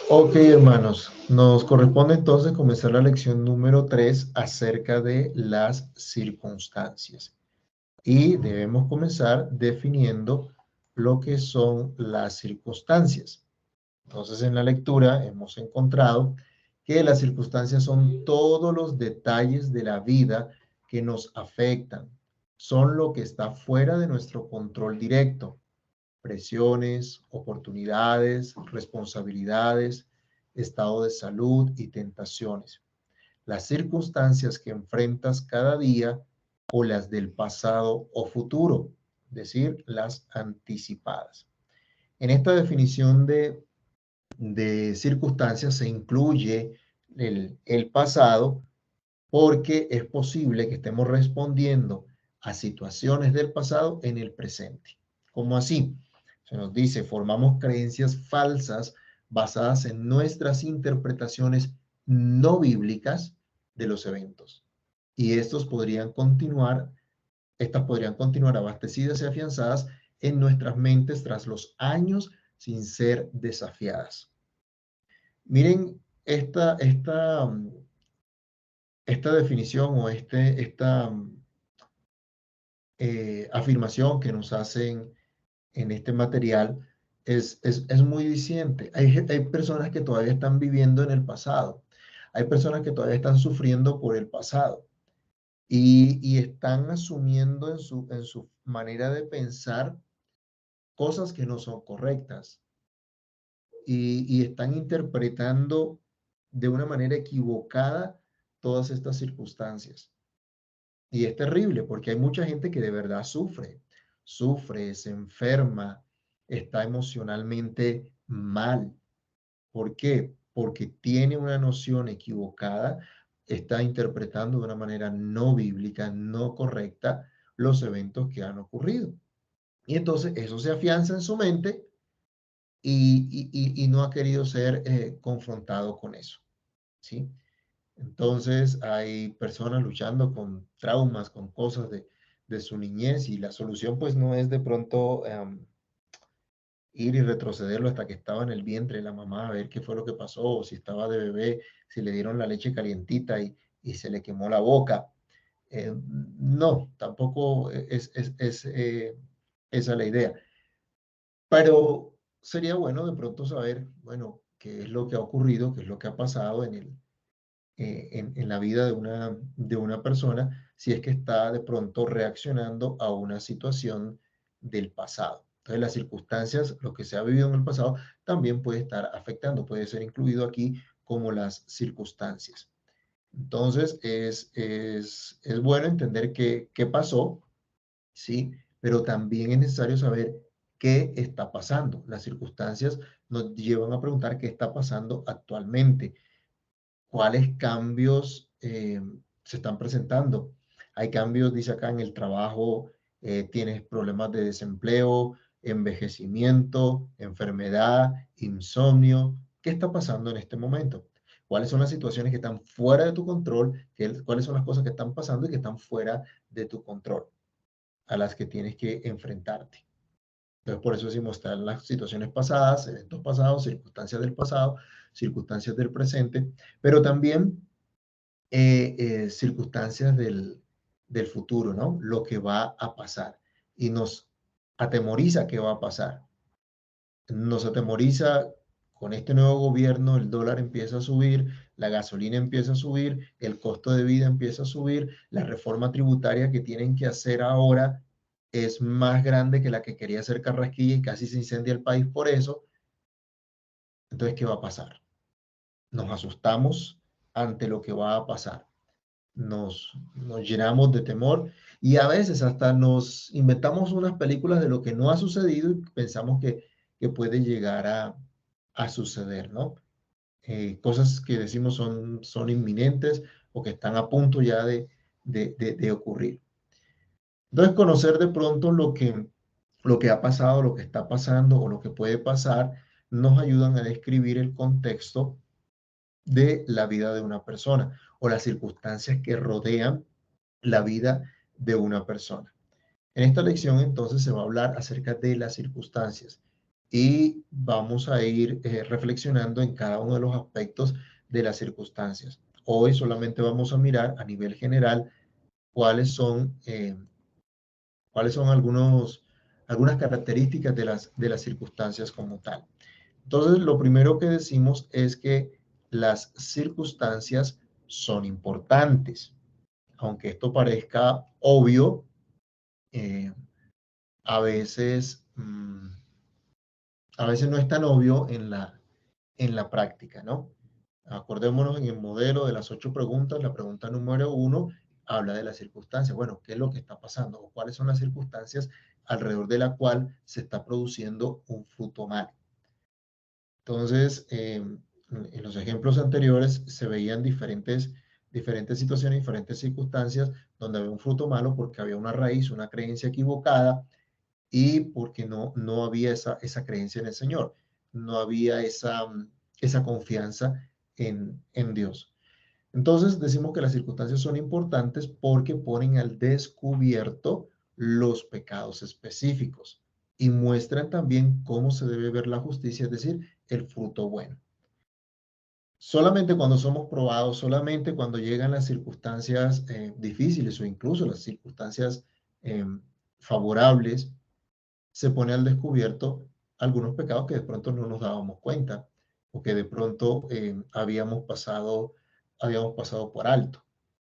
Ok, hermanos, nos corresponde entonces comenzar la lección número 3 acerca de las circunstancias. Y debemos comenzar definiendo lo que son las circunstancias. Entonces, en la lectura hemos encontrado que las circunstancias son todos los detalles de la vida que nos afectan. Son lo que está fuera de nuestro control directo. Presiones, oportunidades, responsabilidades, estado de salud y tentaciones. Las circunstancias que enfrentas cada día o las del pasado o futuro, es decir, las anticipadas. En esta definición de circunstancias se incluye el pasado porque es posible que estemos respondiendo a situaciones del pasado en el presente. ¿Cómo así? Se nos dice, formamos creencias falsas basadas en nuestras interpretaciones no bíblicas de los eventos. Y estas podrían continuar abastecidas y afianzadas en nuestras mentes tras los años sin ser desafiadas. Miren esta definición o esta afirmación que nos hacen en este material es muy diciente. Hay personas que todavía están viviendo en el pasado. Hay personas que todavía están sufriendo por el pasado y están asumiendo en su manera de pensar cosas que no son correctas y están interpretando de una manera equivocada todas estas circunstancias. Y es terrible porque hay mucha gente que de verdad sufre, se enferma, está emocionalmente mal. ¿Por qué? Porque tiene una noción equivocada, está interpretando de una manera no bíblica, no correcta los eventos que han ocurrido. Y entonces eso se afianza en su mente y no ha querido ser confrontado con eso, ¿sí? Entonces hay personas luchando con traumas, con cosas de su niñez y la solución pues no es de pronto ir y retrocederlo hasta que estaba en el vientre de la mamá a ver qué fue lo que pasó, o si estaba de bebé, si le dieron la leche calientita y se le quemó la boca. No, tampoco esa la idea. Pero sería bueno de pronto saber, bueno, qué es lo que ha ocurrido, qué es lo que ha pasado en la vida de una persona si es que está de pronto reaccionando a una situación del pasado. Entonces, las circunstancias, lo que se ha vivido en el pasado, también puede estar afectando, puede ser incluido aquí como las circunstancias. Entonces, es bueno entender qué pasó, ¿sí? Pero también es necesario saber qué está pasando. Las circunstancias nos llevan a preguntar qué está pasando actualmente, cuáles cambios se están presentando. Hay cambios, dice acá, en el trabajo, tienes problemas de desempleo, envejecimiento, enfermedad, insomnio. ¿Qué está pasando en este momento? ¿Cuáles son las situaciones que están fuera de tu control? ¿Cuáles son las cosas que están pasando y que están fuera de tu control, a las que tienes que enfrentarte? Entonces, por eso decimos, están las situaciones pasadas, eventos pasados, circunstancias del presente, pero también circunstancias del futuro, ¿no? Lo que va a pasar. Y nos atemoriza qué va a pasar. Nos atemoriza con este nuevo gobierno, el dólar empieza a subir, la gasolina empieza a subir, el costo de vida empieza a subir, la reforma tributaria que tienen que hacer ahora es más grande que la que quería hacer Carrasquilla y casi se incendia el país por eso. Entonces, ¿qué va a pasar? Nos asustamos ante lo que va a pasar. Nos llenamos de temor y a veces hasta nos inventamos unas películas de lo que no ha sucedido y pensamos que puede llegar a suceder, ¿no? Cosas que decimos son inminentes o que están a punto ya de ocurrir. Entonces, conocer de pronto lo que ha pasado, lo que está pasando o lo que puede pasar, nos ayudan a describir el contexto de la vida de una persona o las circunstancias que rodean la vida de una persona. En esta lección entonces se va a hablar acerca de las circunstancias. y vamos a ir reflexionando en cada uno de los aspectos de las circunstancias. Hoy solamente vamos a mirar a nivel general cuáles son, cuáles son algunas características de las circunstancias como tal. Entonces, lo primero que decimos es que las circunstancias son importantes. Aunque esto parezca obvio, eh, a veces, a veces no es tan obvio en la práctica, ¿no? Acordémonos en el modelo de las 8 preguntas, la pregunta número 1 habla de las circunstancias. Bueno, ¿qué es lo que está pasando? ¿O cuáles son las circunstancias alrededor de la cual se está produciendo un fruto malo? Entonces, en los ejemplos anteriores se veían diferentes situaciones, diferentes circunstancias donde había un fruto malo porque había una raíz, una creencia equivocada y porque no había esa creencia en el Señor, no había esa confianza en Dios. Entonces decimos que las circunstancias son importantes porque ponen al descubierto los pecados específicos y muestran también cómo se debe ver la justicia, es decir, el fruto bueno. Solamente cuando somos probados, solamente cuando llegan las circunstancias difíciles o incluso las circunstancias eh, favorables, se pone al descubierto algunos pecados que de pronto no nos dábamos cuenta o que de pronto habíamos pasado por alto.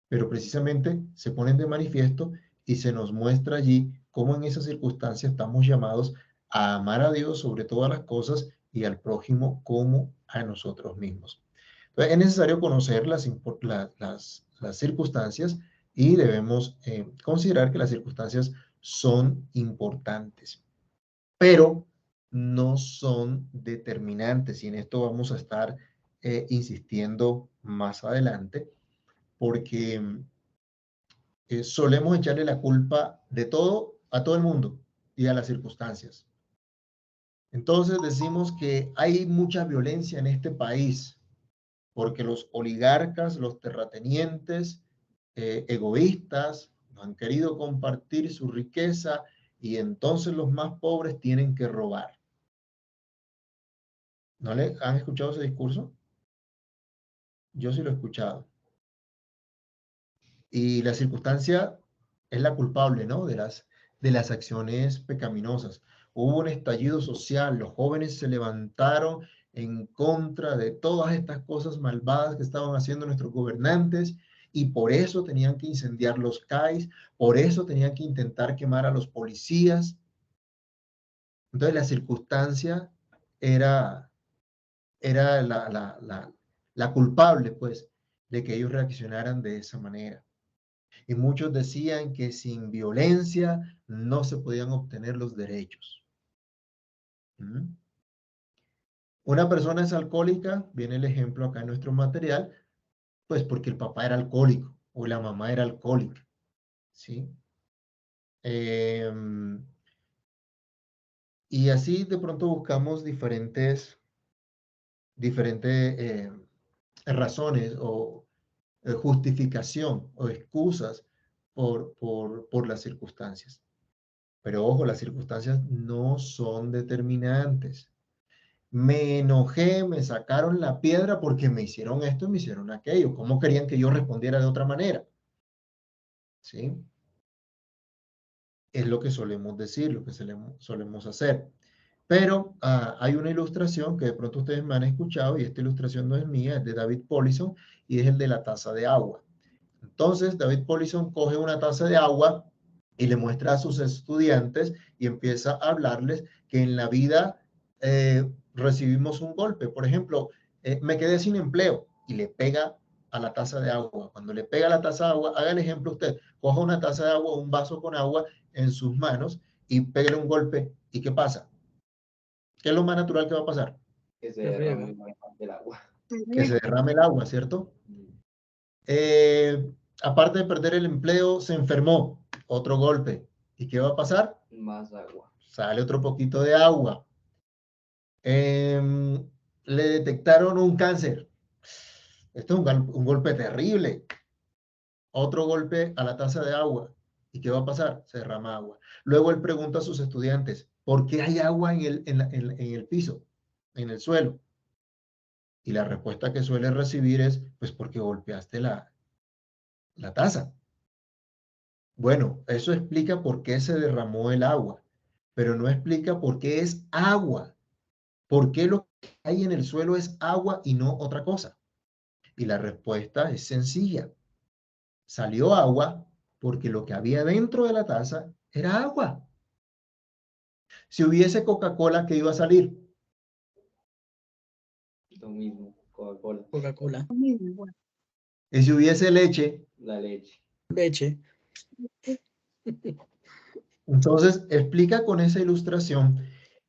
Pero precisamente se ponen de manifiesto y se nos muestra allí cómo en esas circunstancias estamos llamados a amar a Dios sobre todas las cosas y al prójimo como a nosotros mismos. Entonces, es necesario conocer las circunstancias y debemos considerar que las circunstancias son importantes, pero no son determinantes. Y en esto vamos a estar insistiendo más adelante, porque solemos echarle la culpa de todo a todo el mundo y a las circunstancias. Entonces decimos que hay mucha violencia en este país porque los oligarcas, los terratenientes, egoístas, no han querido compartir su riqueza y entonces los más pobres tienen que robar. ¿No le han escuchado ese discurso? Yo sí lo he escuchado. Y la circunstancia es la culpable, ¿no? De las acciones pecaminosas. Hubo un estallido social, los jóvenes se levantaron en contra de todas estas cosas malvadas que estaban haciendo nuestros gobernantes y por eso tenían que incendiar los CAIs, por eso tenían que intentar quemar a los policías. Entonces la circunstancia era, era la culpable, pues, de que ellos reaccionaran de esa manera. Y muchos decían que sin violencia no se podían obtener los derechos. ¿Mm? Una persona es alcohólica, viene el ejemplo acá en nuestro material, pues porque el papá era alcohólico o la mamá era alcohólica, ¿sí? Y así de pronto buscamos diferentes razones o justificación o excusas por las circunstancias. Pero ojo, las circunstancias no son determinantes. Me enojé, me sacaron la piedra porque me hicieron esto y me hicieron aquello. ¿Cómo querían que yo respondiera de otra manera? ¿Sí? Es lo que solemos decir, lo que solemos hacer. Pero hay una ilustración que de pronto ustedes me han escuchado y esta ilustración no es mía, es de David Paulison y es el de la taza de agua. Entonces, David Paulison coge una taza de agua y le muestra a sus estudiantes y empieza a hablarles que en la vida recibimos un golpe. Por ejemplo, me quedé sin empleo y le pega a la taza de agua. Cuando le pega a la taza de agua, haga el ejemplo usted, coja una taza de agua, un vaso con agua en sus manos y pégale un golpe. ¿Y qué pasa? ¿Qué es lo más natural que va a pasar? Que se derrame el agua. Que se derrame el agua, ¿cierto? Eh, aparte de perder el empleo, se enfermó, otro golpe. ¿Y qué va a pasar? Más agua. Sale otro poquito de agua. Le detectaron un cáncer. Esto es un golpe terrible. Otro golpe a la taza de agua. ¿Y qué va a pasar? Se derrama agua. Luego él pregunta a sus estudiantes, ¿por qué hay agua en el piso, en el suelo? Y la respuesta que suele recibir es, pues porque golpeaste la taza. Bueno, eso explica por qué se derramó el agua, pero no explica por qué es agua. ¿Por qué lo que hay en el suelo es agua y no otra cosa? Y la respuesta es sencilla. Salió agua porque lo que había dentro de la taza era agua. Si hubiese Coca-Cola, ¿qué iba a salir? Lo mismo, Coca-Cola. Coca-Cola. Y si hubiese leche, La leche. Leche. entonces explica con esa ilustración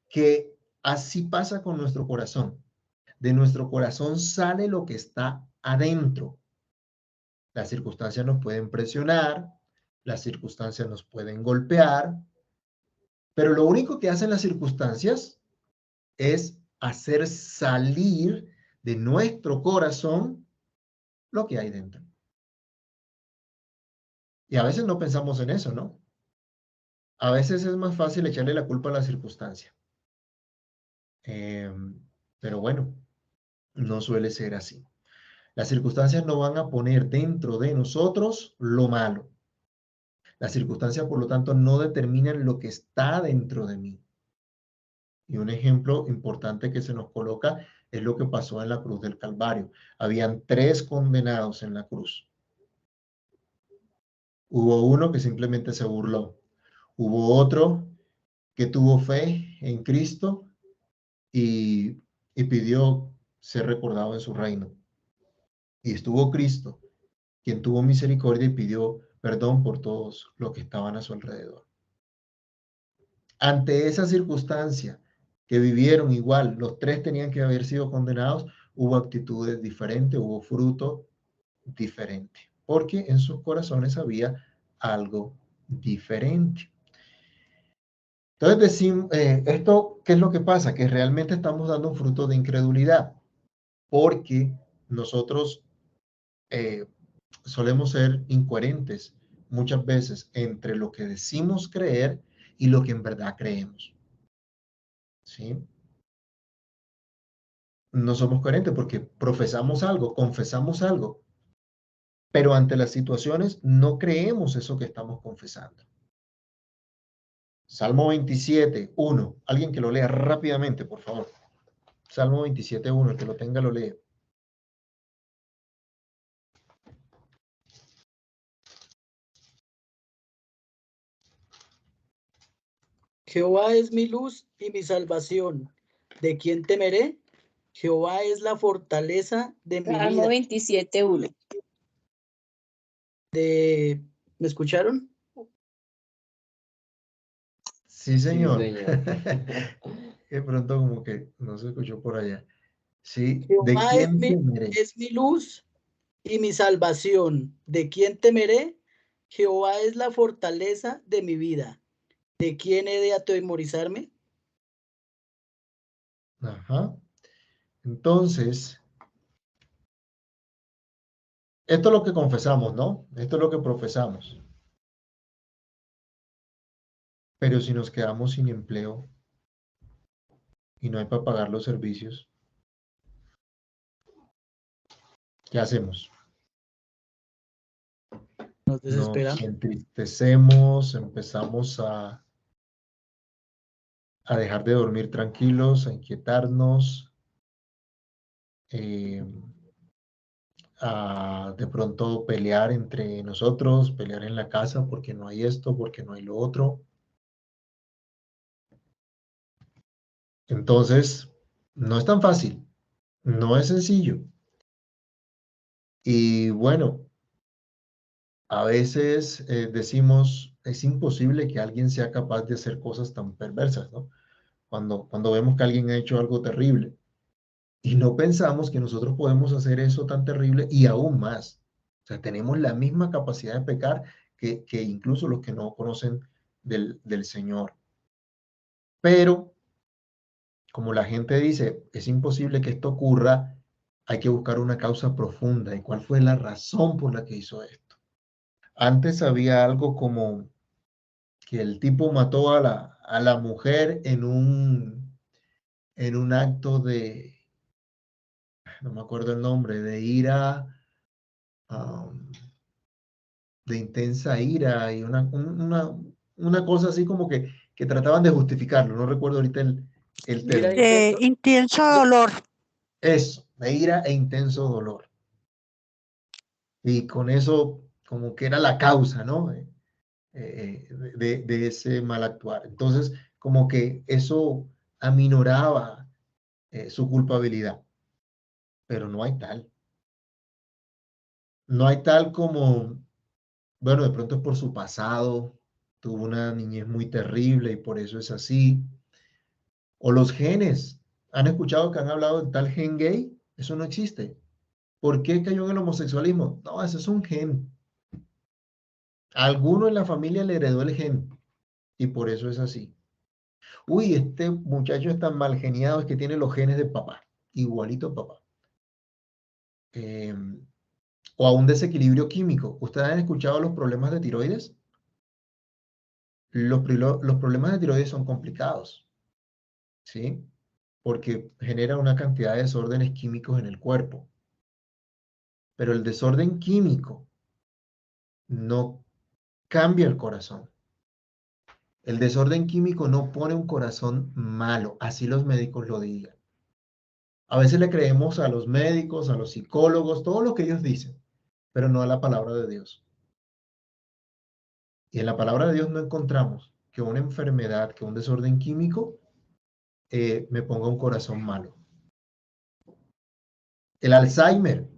que así pasa con nuestro corazón. De nuestro corazón sale lo que está adentro. Las circunstancias nos pueden presionar, las circunstancias nos pueden golpear, pero lo único que hacen las circunstancias es hacer salir de nuestro corazón lo que hay dentro. Y a veces no pensamos en eso, ¿no? A veces es más fácil echarle la culpa a la circunstancia. Pero bueno, no suele ser así. Las circunstancias no van a poner dentro de nosotros lo malo. Las circunstancias, por lo tanto, no determinan lo que está dentro de mí. Y un ejemplo importante que se nos coloca es lo que pasó en la cruz del Calvario. Habían 3 condenados en la cruz. Hubo uno que simplemente se burló. Hubo otro que tuvo fe en Cristo y pidió ser recordado en su reino. Y estuvo Cristo, quien tuvo misericordia y pidió perdón por todos los que estaban a su alrededor. Ante esa circunstancia que vivieron igual, los 3 tenían que haber sido condenados, hubo actitudes diferentes, hubo fruto diferente, porque en sus corazones había algo diferente. Entonces decimos, esto, ¿qué es lo que pasa? Que realmente estamos dando un fruto de incredulidad, porque nosotros solemos ser incoherentes muchas veces entre lo que decimos creer y lo que en verdad creemos. ¿Sí? No somos coherentes porque profesamos algo, confesamos algo, pero ante las situaciones no creemos eso que estamos confesando. Salmo 27, 1. Alguien que lo lea rápidamente, por favor. Salmo 27, 1. El que lo tenga lo lee. Jehová es mi luz y mi salvación. ¿De quién temeré? Jehová es la fortaleza de mi Salmo vida. 27, 1. ¿Me escucharon? Sí, señor. Sí, señor. De pronto como que no se escuchó por allá. Sí, ¿de Jehová quién temeré? es mi luz y mi salvación. ¿De quién temeré? Jehová es la fortaleza de mi vida. ¿De quién he de atemorizarme? Ajá. Entonces, esto es lo que confesamos, ¿no? Esto es lo que profesamos. Pero si nos quedamos sin empleo y no hay para pagar los servicios, ¿qué hacemos? Nos Nos desesperamos. entristecemos, empezamos a dejar de dormir tranquilos, a inquietarnos, a de pronto pelear entre nosotros, pelear en la casa porque no hay esto, porque no hay lo otro. Entonces, no es tan fácil, no es sencillo. Y bueno, a veces decimos, es imposible que alguien sea capaz de hacer cosas tan perversas, ¿no? Cuando vemos que alguien ha hecho algo terrible. Y no pensamos que nosotros podemos hacer eso tan terrible y aún más. O sea, tenemos la misma capacidad de pecar que incluso los que no conocen del Señor. Pero, como la gente dice, es imposible que esto ocurra, hay que buscar una causa profunda. ¿Y cuál fue la razón por la que hizo esto? Antes había algo como que el tipo mató a a la mujer en un acto no me acuerdo el nombre, de ira, um, de intensa ira y una cosa así como que trataban de justificarlo. No recuerdo ahorita el Ira término. intenso. Intenso dolor. Eso, de ira e intenso dolor. Y con eso como que era la causa, ¿no? De ese mal actuar. Entonces, como que eso aminoraba su culpabilidad, pero no hay tal. No hay tal como, bueno, de pronto es por su pasado, tuvo una niñez muy terrible y por eso es así. O los genes. ¿Han escuchado que han hablado de tal gen gay? Eso no existe. ¿Por qué cayó en el homosexualismo? No, eso es un gen. Alguno en la familia le heredó el gen y por eso es así. Uy, este muchacho es tan mal geniado, es que tiene los genes de papá, igualito a papá. O a un desequilibrio químico. ¿Ustedes han escuchado los problemas de tiroides? Los problemas de tiroides son complicados, ¿sí? Porque genera una cantidad de desórdenes químicos en el cuerpo. Pero el desorden químico no cambia el corazón. El desorden químico no pone un corazón malo, así los médicos lo digan. A veces le creemos a los médicos, a los psicólogos, todo lo que ellos dicen, pero no a la palabra de Dios. Y en la palabra de Dios no encontramos que una enfermedad, que un desorden químico me ponga un corazón malo. El Alzheimer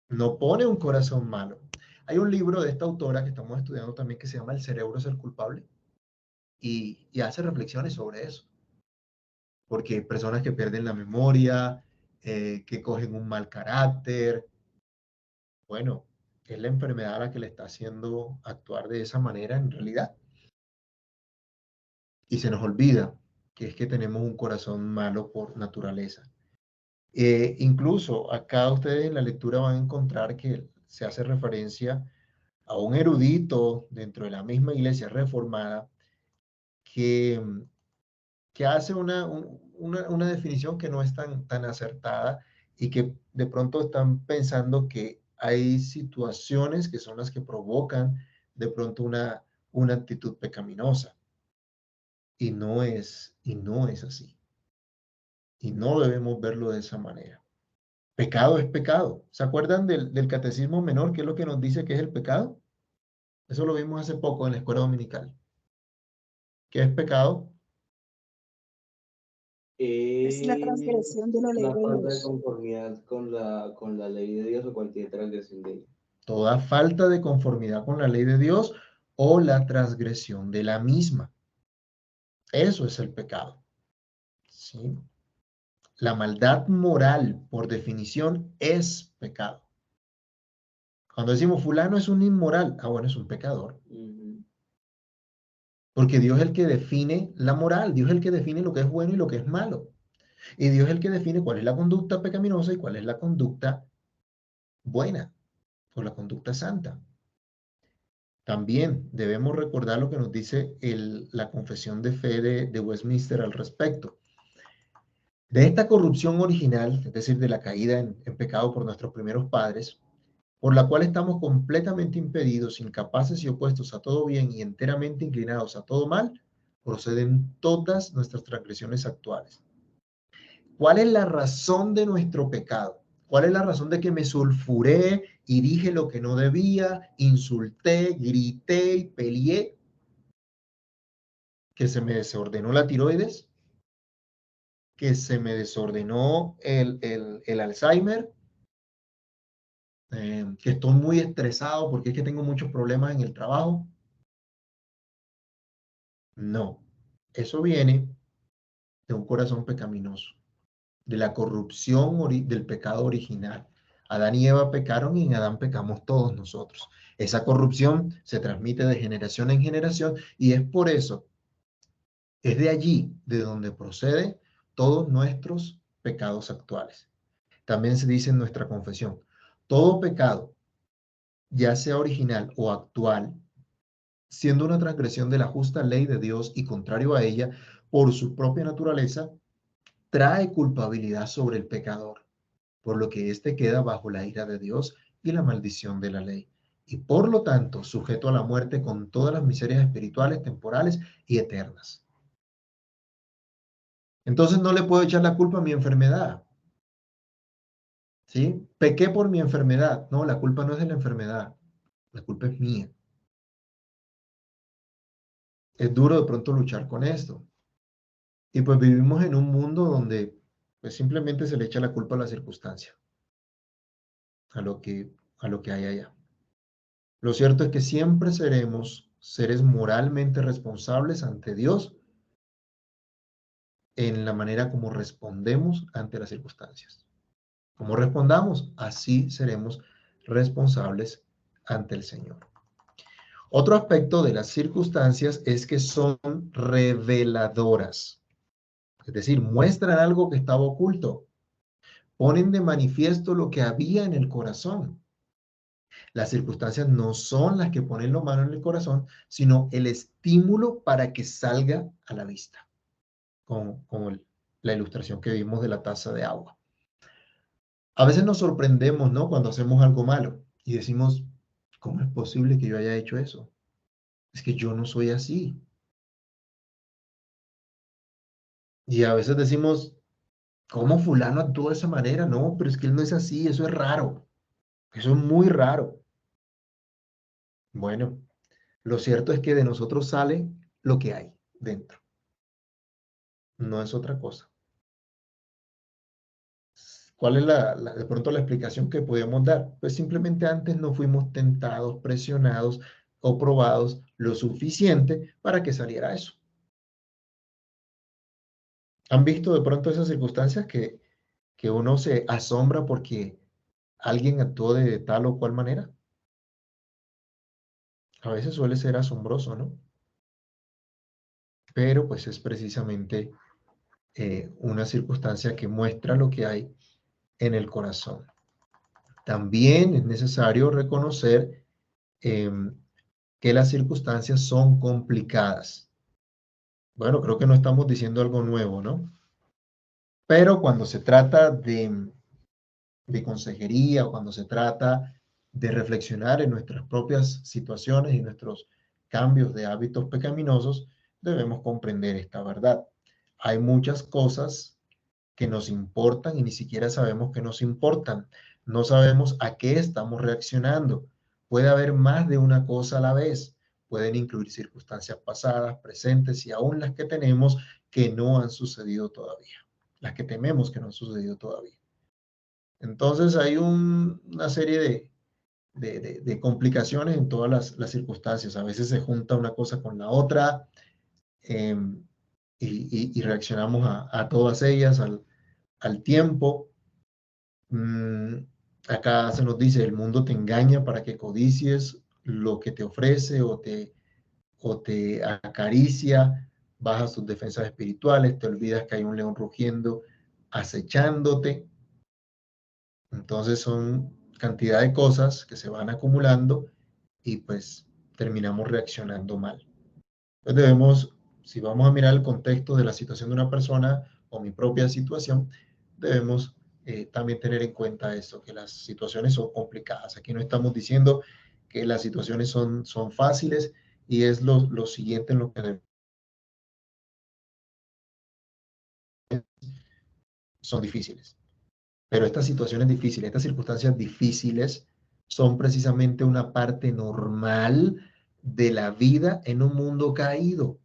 no pone un corazón malo. Hay un libro de esta autora que estamos estudiando también que se llama El cerebro es el culpable y hace reflexiones sobre eso. Porque hay personas que pierden la memoria, que cogen un mal carácter. Bueno, es la enfermedad la que le está haciendo actuar de esa manera en realidad. Y se nos olvida que es que tenemos un corazón malo por naturaleza. Incluso acá ustedes en la lectura van a encontrar que se hace referencia a un erudito dentro de la misma iglesia reformada que, que hace una definición que no es tan acertada y que de pronto están pensando que hay situaciones que son las que provocan de pronto una actitud pecaminosa. Y no es así. Y no debemos verlo de esa manera. Pecado es pecado. ¿Se acuerdan del catecismo menor? ¿Qué es lo que nos dice que es el pecado? Eso lo vimos hace poco en la escuela dominical. ¿Qué es pecado? Es la transgresión de la ley La de falta de Dios. conformidad con la ley de Dios o cualquier transgresión de ella. Toda falta de conformidad con la ley de Dios o la transgresión de la misma. Eso es el pecado. ¿Sí? La maldad moral, por definición, es pecado. Cuando decimos fulano es un inmoral, bueno, es un pecador. Porque Dios es el que define la moral, Dios es el que define lo que es bueno y lo que es malo. Y Dios es el que define cuál es la conducta pecaminosa y cuál es la conducta buena o la conducta santa. También debemos recordar lo que nos dice la confesión de fe de Westminster al respecto. De esta corrupción original, es decir, de la caída en pecado por nuestros primeros padres, por la cual estamos completamente impedidos, incapaces y opuestos a todo bien y enteramente inclinados a todo mal, proceden todas nuestras transgresiones actuales. ¿Cuál es la razón de nuestro pecado? ¿Cuál es la razón de que me sulfuré y dije lo que no debía, insulté, grité y peleé? Que se me desordenó la tiroides, que se me desordenó el Alzheimer, que estoy muy estresado porque es que tengo muchos problemas en el trabajo. No, eso viene de un corazón pecaminoso, de la corrupción del pecado original. Adán y Eva pecaron y en Adán pecamos todos nosotros. Esa corrupción se transmite de generación en generación y es por eso, es de allí de donde proceden todos nuestros pecados actuales. También se dice en nuestra confesión, todo pecado, ya sea original o actual, siendo una transgresión de la justa ley de Dios y contrario a ella, por su propia naturaleza, trae culpabilidad sobre el pecador, por lo que éste queda bajo la ira de Dios y la maldición de la ley, y por lo tanto sujeto a la muerte con todas las miserias espirituales, temporales y eternas. Entonces no le puedo echar la culpa a mi enfermedad, ¿sí? Pequé por mi enfermedad. No, la culpa no es de la enfermedad, la culpa es mía. Es duro de pronto luchar con esto. Y pues vivimos en un mundo donde pues simplemente se le echa la culpa a la circunstancia, a lo que hay allá. Lo cierto es que siempre seremos seres moralmente responsables ante Dios en la manera como respondemos ante las circunstancias. Como respondamos, así seremos responsables ante el Señor. Otro aspecto de las circunstancias es que son reveladoras, es decir, muestran algo que estaba oculto, ponen de manifiesto lo que había en el corazón. Las circunstancias no son las que ponen la mano en el corazón, sino el estímulo para que salga a la vista, como la ilustración que vimos de la taza de agua. A veces nos sorprendemos, ¿no? Cuando hacemos algo malo y decimos, ¿cómo es posible que yo haya hecho eso? Es que yo no soy así. Y a veces decimos, ¿cómo fulano actuó de esa manera? No, pero es que él no es así, eso es raro. Eso es muy raro. Bueno, lo cierto es que de nosotros sale lo que hay dentro. No es otra cosa. ¿Cuál es de pronto la explicación que podemos dar? Pues simplemente antes no fuimos tentados, presionados o probados lo suficiente para que saliera eso. ¿Han visto de pronto esas circunstancias que uno se asombra porque alguien actuó de tal o cual manera? A veces suele ser asombroso, ¿no? Pero pues es precisamente una circunstancia que muestra lo que hay en el corazón. También es necesario reconocer que las circunstancias son complicadas. Bueno, creo que no estamos diciendo algo nuevo, ¿no? Pero cuando se trata de consejería o cuando se trata de reflexionar en nuestras propias situaciones y nuestros cambios de hábitos pecaminosos, debemos comprender esta verdad. Hay muchas cosas que nos importan y ni siquiera sabemos que nos importan. No sabemos a qué estamos reaccionando. Puede haber más de una cosa a la vez. Pueden incluir circunstancias pasadas, presentes y aún las que tenemos que no han sucedido todavía. Las que tememos que no han sucedido todavía. Entonces hay una serie de complicaciones en todas las circunstancias. A veces se junta una cosa con la otra y reaccionamos a todas ellas al tiempo. Acá se nos dice, el mundo te engaña para que codicies lo que te ofrece o te acaricia, bajas tus defensas espirituales, te olvidas que hay un león rugiendo acechándote. Entonces son cantidad de cosas que se van acumulando y pues terminamos reaccionando mal. Entonces debemos, si vamos a mirar el contexto de la situación de una persona o mi propia situación, debemos también tener en cuenta esto, que las situaciones son complicadas. Aquí no estamos diciendo que las situaciones son fáciles y es lo siguiente en lo que son difíciles. Pero estas situaciones difíciles, estas circunstancias difíciles son precisamente una parte normal de la vida en un mundo caído.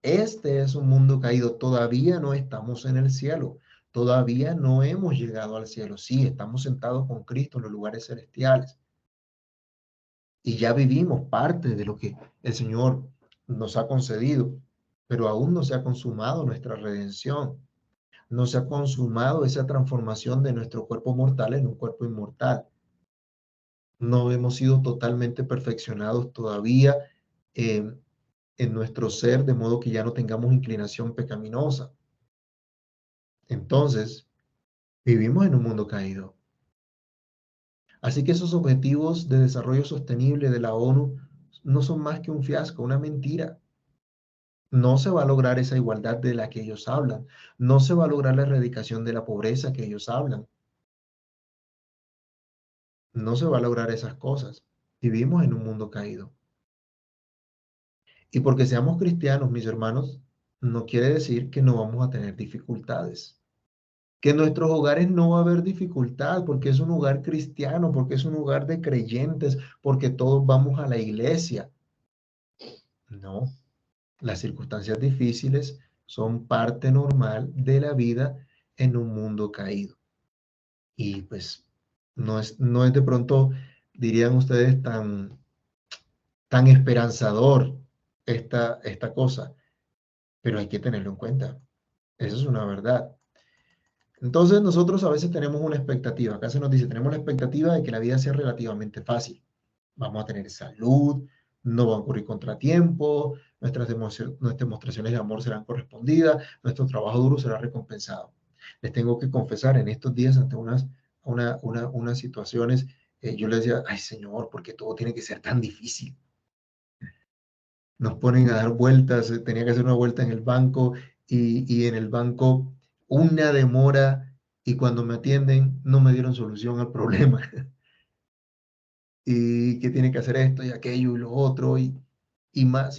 Este es un mundo caído. Todavía no estamos en el cielo. Todavía no hemos llegado al cielo. Sí, estamos sentados con Cristo en los lugares celestiales. Y ya vivimos parte de lo que el Señor nos ha concedido. Pero aún no se ha consumado nuestra redención. No se ha consumado esa transformación de nuestro cuerpo mortal en un cuerpo inmortal. No hemos sido totalmente perfeccionados todavía en nuestro ser, de modo que ya no tengamos inclinación pecaminosa. Entonces, vivimos en un mundo caído. Así que esos objetivos de desarrollo sostenible de la ONU no son más que un fiasco, una mentira. No se va a lograr esa igualdad de la que ellos hablan. No se va a lograr la erradicación de la pobreza que ellos hablan. No se va a lograr esas cosas. Vivimos en un mundo caído. Y porque seamos cristianos, mis hermanos, no quiere decir que no vamos a tener dificultades. Que en nuestros hogares no va a haber dificultad, porque es un hogar cristiano, porque es un hogar de creyentes, porque todos vamos a la iglesia. No, las circunstancias difíciles son parte normal de la vida en un mundo caído. Y pues no es de pronto, dirían ustedes, tan esperanzador esta cosa, pero hay que tenerlo en cuenta. Eso es una verdad. Entonces nosotros a veces tenemos una expectativa. Acá se nos dice, tenemos la expectativa de que la vida sea relativamente fácil. Vamos a tener salud, no va a ocurrir contratiempo, nuestras demostraciones de amor serán correspondidas, nuestro trabajo duro será recompensado. Les tengo que confesar, en estos días ante unas situaciones, yo les decía, ay Señor, ¿por qué todo tiene que ser tan difícil? Nos ponen a dar vueltas, tenía que hacer una vuelta en el banco y en el banco una demora y cuando me atienden no me dieron solución al problema. Y que tiene que hacer esto y aquello y lo otro y más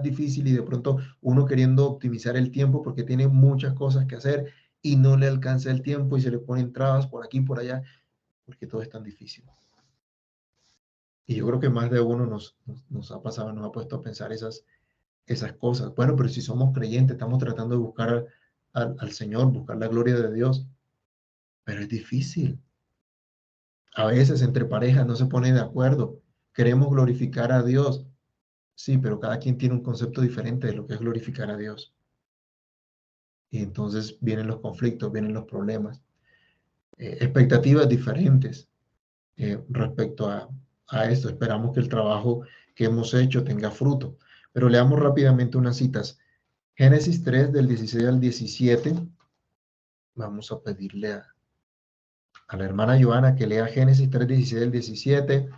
difícil y de pronto uno queriendo optimizar el tiempo porque tiene muchas cosas que hacer y no le alcanza el tiempo y se le ponen trabas por aquí y por allá porque todo es tan difícil. Y yo creo que más de uno nos ha pasado, nos ha puesto a pensar esas cosas. Bueno, pero si somos creyentes, estamos tratando de buscar al Señor, buscar la gloria de Dios, pero es difícil. A veces entre parejas no se ponen de acuerdo. Queremos glorificar a Dios. Sí, pero cada quien tiene un concepto diferente de lo que es glorificar a Dios. Y entonces vienen los conflictos, vienen los problemas. Expectativas diferentes respecto a esto. Esperamos que el trabajo que hemos hecho tenga fruto. Pero leamos rápidamente unas citas. Génesis 3 del 16 al 17. Vamos a pedirle a la hermana Joana que lea Génesis 3, 16 al 17.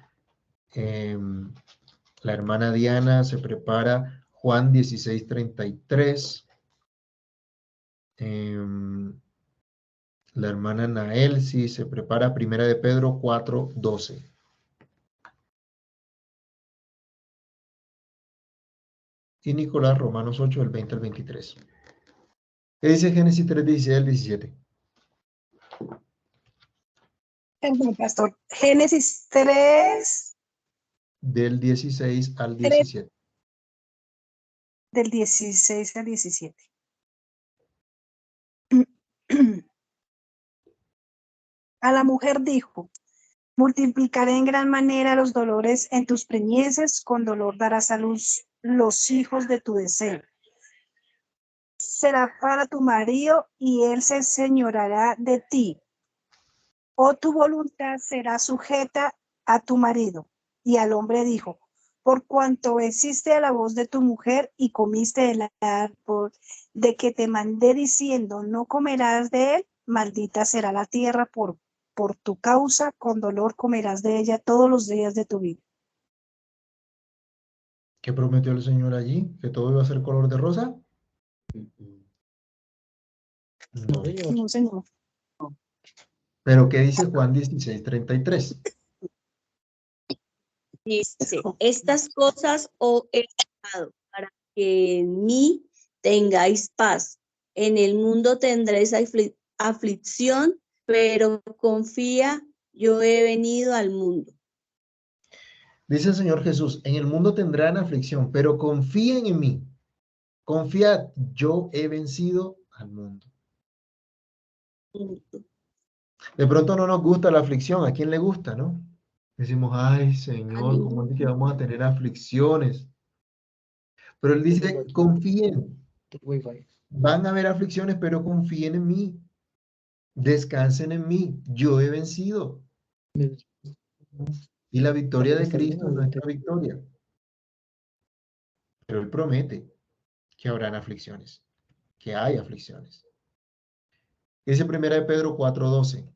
La hermana Diana se prepara Juan 16, 33. La hermana Nael sí se prepara Primera de Pedro 4, 12. Y Nicolás Romanos 8, del 20 al 23. ¿Qué dice Génesis 3, 16 al 17? Perdón, pastor. Génesis 3, Del 16 al 17. del 16 al 17. A la mujer dijo, multiplicaré en gran manera los dolores en tus preñeces, con dolor darás a luz los hijos de tu deseo. Será para tu marido y él se enseñoreará de ti. O tu voluntad será sujeta a tu marido. Y al hombre dijo, por cuanto obedeciste a la voz de tu mujer y comiste del árbol de que te mandé diciendo, no comerás de él, maldita será la tierra por tu causa, con dolor comerás de ella todos los días de tu vida. ¿Qué prometió el Señor allí? ¿Que todo iba a ser color de rosa? No. No, Señor. Pero ¿qué dice Juan 16, 33? Dice, estas cosas os he dado para que en mí tengáis paz. En el mundo tendréis aflicción, pero confía, yo he venido al mundo. Dice el Señor Jesús, en el mundo tendrán aflicción, pero confíen en mí. Confiad, yo he vencido al mundo. De pronto no nos gusta la aflicción. ¿A quién le gusta, no? Decimos, ay, Señor, ¿cómo es que vamos a tener aflicciones? Pero Él dice, confíen. Van a haber aflicciones, pero confíen en mí. Descansen en mí. Yo he vencido. Y la victoria de Cristo es nuestra victoria. Pero Él promete que habrán aflicciones, que hay aflicciones. Dice Primera de Pedro 4:12.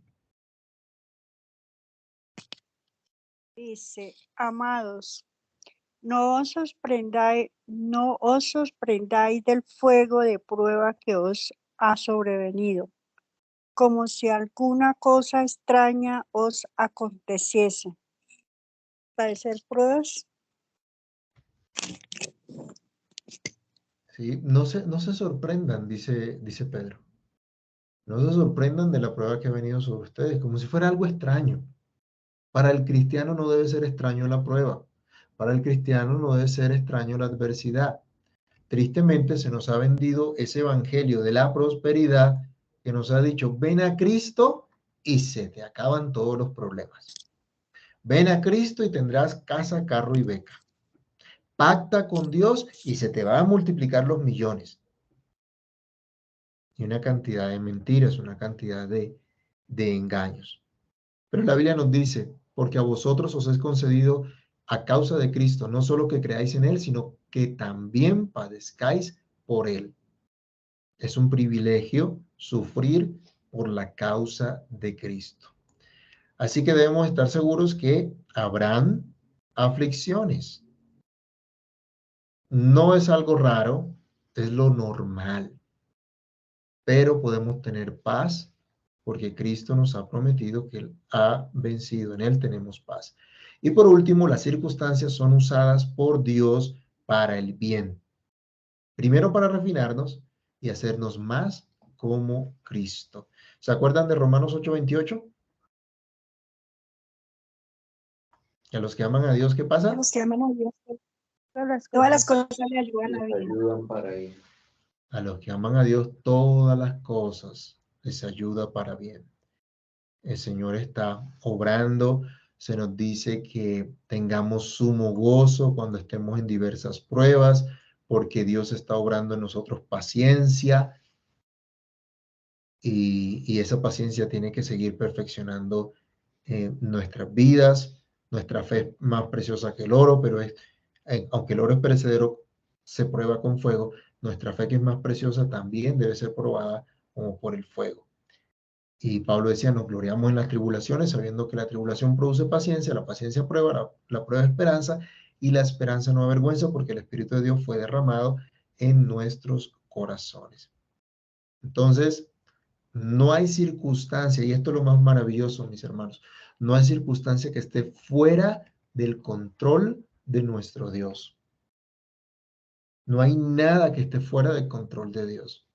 Dice, amados, No os sorprendáis del fuego de prueba que os ha sobrevenido, como si alguna cosa extraña os aconteciese. Padecer pruebas. ¿Sí? No se sorprendan, dice Pedro. No se sorprendan de la prueba que ha venido sobre ustedes, como si fuera algo extraño. Para el cristiano no debe ser extraño la prueba. Para el cristiano no debe ser extraño la adversidad. Tristemente se nos ha vendido ese evangelio de la prosperidad que nos ha dicho, ven a Cristo y se te acaban todos los problemas. Ven a Cristo y tendrás casa, carro y beca. Pacta con Dios y se te van a multiplicar los millones. Y una cantidad de mentiras, una cantidad de engaños. Pero la Biblia nos dice, porque a vosotros os es concedido a causa de Cristo, no solo que creáis en Él, sino que también padezcáis por Él. Es un privilegio sufrir por la causa de Cristo. Así que debemos estar seguros que habrán aflicciones. No es algo raro, es lo normal. Pero podemos tener paz porque Cristo nos ha prometido que Él ha vencido. En Él tenemos paz. Y por último, las circunstancias son usadas por Dios para el bien. Primero para refinarnos y hacernos más como Cristo. ¿Se acuerdan de Romanos 8:28? Que a los que aman a Dios, ¿qué pasa? A los que aman a Dios, todas las cosas le ayudan a Les bien. ayudan para ir. A los que aman a Dios, todas las cosas les ayuda para bien. El Señor está obrando. Se nos dice que tengamos sumo gozo cuando estemos en diversas pruebas, porque Dios está obrando en nosotros paciencia y esa paciencia tiene que seguir perfeccionando nuestras vidas. Nuestra fe es más preciosa que el oro, pero aunque el oro es perecedero, se prueba con fuego. Nuestra fe, que es más preciosa, también debe ser probada como por el fuego. Y Pablo decía, nos gloriamos en las tribulaciones, sabiendo que la tribulación produce paciencia, la paciencia prueba, la prueba esperanza, y la esperanza no avergüenza, porque el Espíritu de Dios fue derramado en nuestros corazones. Entonces, no hay circunstancia, y esto es lo más maravilloso, mis hermanos, no hay circunstancia que esté fuera del control de nuestro Dios. No hay nada que esté fuera del control de Dios.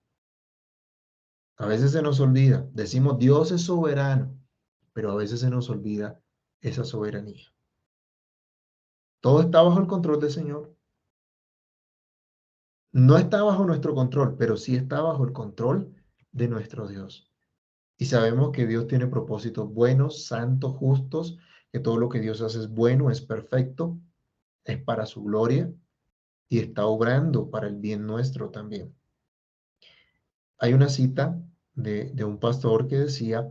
A veces se nos olvida, decimos Dios es soberano, pero a veces se nos olvida esa soberanía. Todo está bajo el control del Señor. No está bajo nuestro control, pero sí está bajo el control de nuestro Dios. Y sabemos que Dios tiene propósitos buenos, santos, justos, que todo lo que Dios hace es bueno, es perfecto, es para su gloria y está obrando para el bien nuestro también. Hay una cita de un pastor que decía,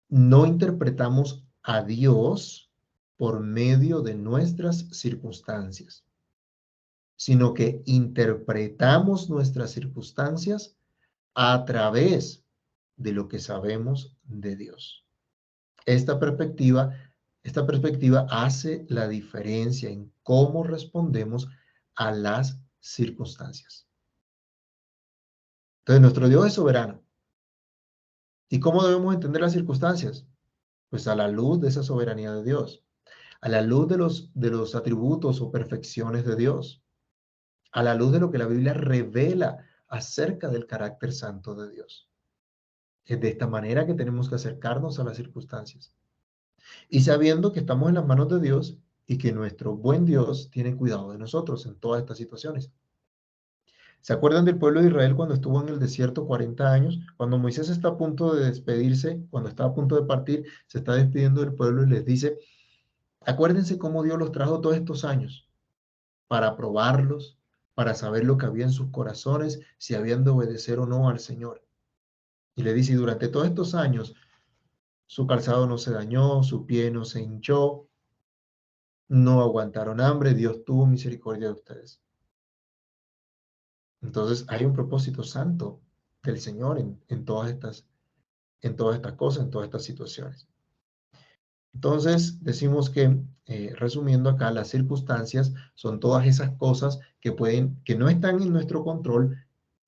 no interpretamos a Dios por medio de nuestras circunstancias, sino que interpretamos nuestras circunstancias a través de lo que sabemos de Dios. Esta perspectiva hace la diferencia en cómo respondemos a las circunstancias. Entonces, nuestro Dios es soberano. ¿Y cómo debemos entender las circunstancias? Pues a la luz de esa soberanía de Dios, a la luz de los atributos o perfecciones de Dios, a la luz de lo que la Biblia revela acerca del carácter santo de Dios. Es de esta manera que tenemos que acercarnos a las circunstancias. Y sabiendo que estamos en las manos de Dios y que nuestro buen Dios tiene cuidado de nosotros en todas estas situaciones. ¿Se acuerdan del pueblo de Israel cuando estuvo en el desierto 40 años? Cuando Moisés está a punto de despedirse, cuando está a punto de partir, se está despidiendo del pueblo y les dice, acuérdense cómo Dios los trajo todos estos años para probarlos, para saber lo que había en sus corazones, si habían de obedecer o no al Señor. Y le dice, y durante todos estos años, su calzado no se dañó, su pie no se hinchó, no aguantaron hambre, Dios tuvo misericordia de ustedes. Entonces hay un propósito santo del Señor en todas estas cosas, en todas estas situaciones. Entonces, decimos que, resumiendo acá, las circunstancias son todas esas cosas que no están en nuestro control,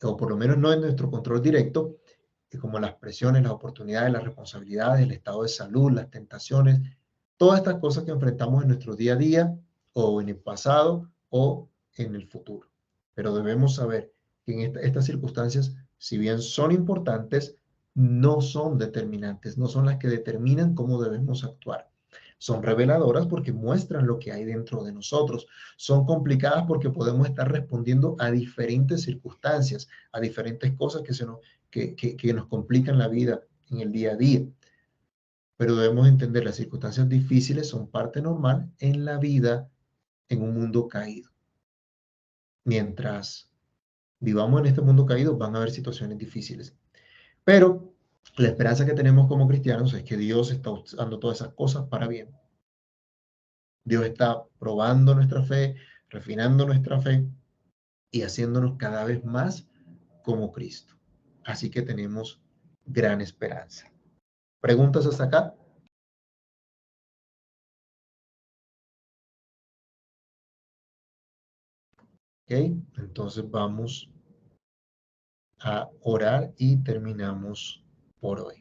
o por lo menos no en nuestro control directo, como las presiones, las oportunidades, las responsabilidades, el estado de salud, las tentaciones, todas estas cosas que enfrentamos en nuestro día a día, o en el pasado, o en el futuro. Pero debemos saber que en estas circunstancias, si bien son importantes, no son determinantes, no son las que determinan cómo debemos actuar. Son reveladoras porque muestran lo que hay dentro de nosotros. Son complicadas porque podemos estar respondiendo a diferentes circunstancias, a diferentes cosas que nos complican la vida en el día a día. Pero debemos entender, las circunstancias difíciles son parte normal en la vida en un mundo caído. Mientras vivamos en este mundo caído, van a haber situaciones difíciles. Pero la esperanza que tenemos como cristianos es que Dios está usando todas esas cosas para bien. Dios está probando nuestra fe, refinando nuestra fe y haciéndonos cada vez más como Cristo. Así que tenemos gran esperanza. ¿Preguntas hasta acá? Ok, entonces vamos a orar y terminamos por hoy.